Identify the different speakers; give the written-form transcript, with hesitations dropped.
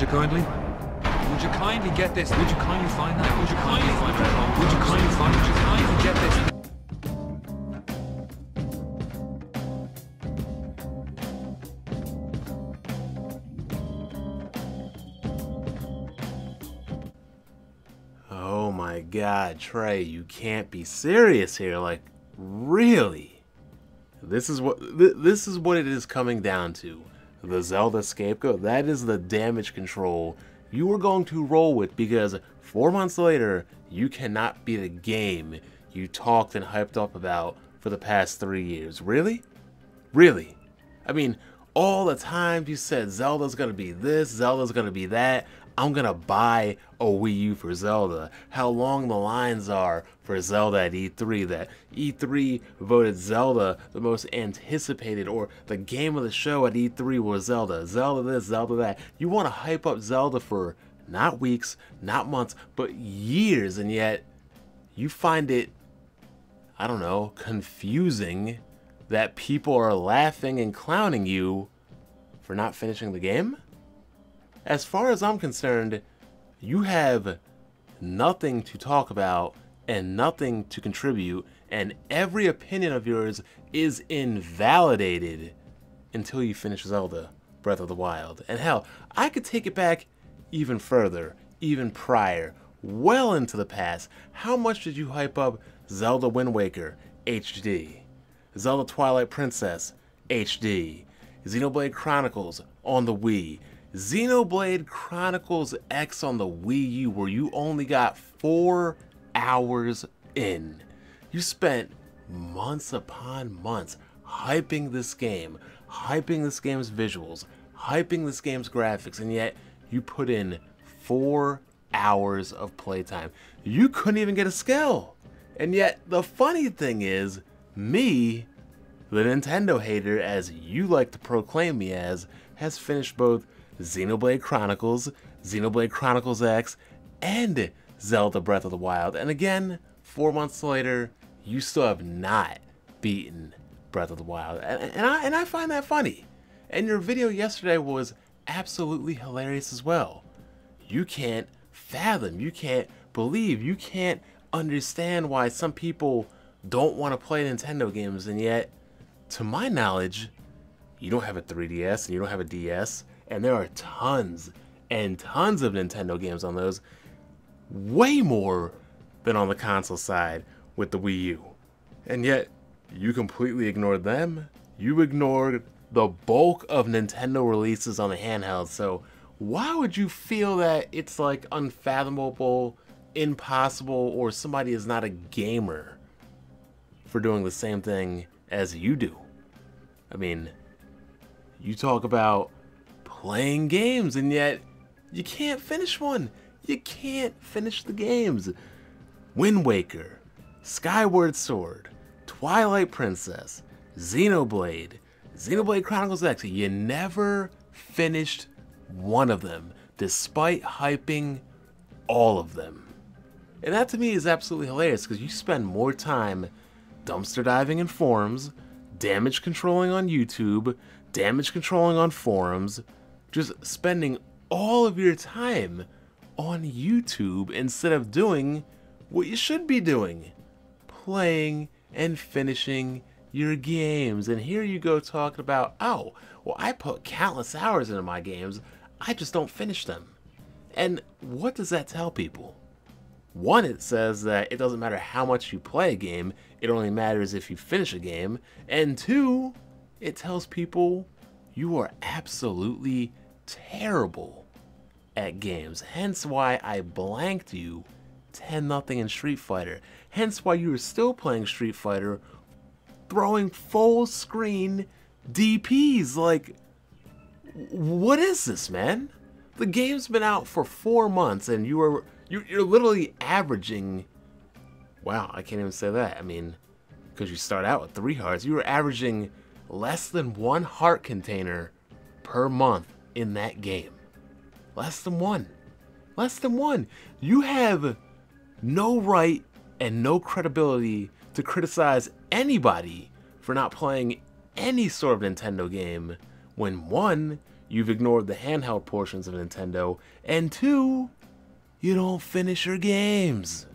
Speaker 1: Would you kindly? Would you kindly get this? Would you kindly find that? Would you kindly find that? Would you kindly find? Would you kindly get this?
Speaker 2: Oh my god, Trey, you can't be serious here. Like, really? This is what it is coming down to. The Zelda scapegoat, that is the damage control you are going to roll with, because 4 months later, you cannot beat a game you talked and hyped up about for the past 3 years. Really? Really? I mean, all the times you said Zelda's gonna be this, Zelda's gonna be that, I'm gonna buy a Wii U for Zelda. How long the lines are for Zelda at E3, that E3 voted Zelda the most anticipated, or the game of the show at E3 was Zelda. Zelda this, Zelda that. You want to hype up Zelda for not weeks, not months, but years, and yet you find it, I don't know, confusing that people are laughing and clowning you for not finishing the game? As far as I'm concerned, you have nothing to talk about and nothing to contribute, and every opinion of yours is invalidated until you finish Zelda Breath of the Wild. And hell, I could take it back even further, even prior, well into the past. How much did you hype up Zelda Windwaker HD, Zelda Twilight Princess HD, Xenoblade Chronicles on the Wii, Xenoblade Chronicles X on the Wii U, where you only got 4 hours in. You spent months upon months hyping this game, hyping this game's visuals, hyping this game's graphics, and yet you put in 4 hours of playtime. You couldn't even get a skill. And yet, the funny thing is, me, the Nintendo hater, as you like to proclaim me as, has finished both Xenoblade Chronicles, Xenoblade Chronicles X, and Zelda Breath of the Wild. And again, 4 months later, you still have not beaten Breath of the Wild. And I find that funny. And your video yesterday was absolutely hilarious as well. You can't fathom, you can't believe, you can't understand why some people don't want to play Nintendo games, and yet, to my knowledge, you don't have a 3DS and you don't have a DS, and there are tons and tons of Nintendo games on those, way more than on the console side with the Wii U. And yet, you completely ignored them. You ignored the bulk of Nintendo releases on the handheld, so why would you feel that it's like unfathomable, impossible, or somebody is not a gamer for doing the same thing as you do? I mean, you talk about playing games, and yet you can't finish one. You can't finish the games. Wind Waker, Skyward Sword, Twilight Princess, Xenoblade, Xenoblade Chronicles X. You never finished one of them, despite hyping all of them. And that to me is absolutely hilarious, because you spend more time dumpster diving in forums, damage controlling on YouTube, damage controlling on forums, just spending all of your time on YouTube instead of doing what you should be doing, playing and finishing your games. And here you go talking about, oh, well, I put countless hours into my games, I just don't finish them. And what does that tell people? One, it says that it doesn't matter how much you play a game, it only matters if you finish a game. And two, it tells people you are absolutely terrible at games. Hence why I blanked you 10-0 in Street Fighter. Hence why you are still playing Street Fighter, throwing full screen DPs. Like, what is this, man? The game's been out for 4 months and you're literally averaging, wow, I can't even say that. I mean, because you start out with 3 hearts, you were averaging less than 1 heart container per month in that game. Less than 1. Less than 1. You have no right and no credibility to criticize anybody for not playing any sort of Nintendo game when, one, you've ignored the handheld portions of Nintendo, and 2, you don't finish your games.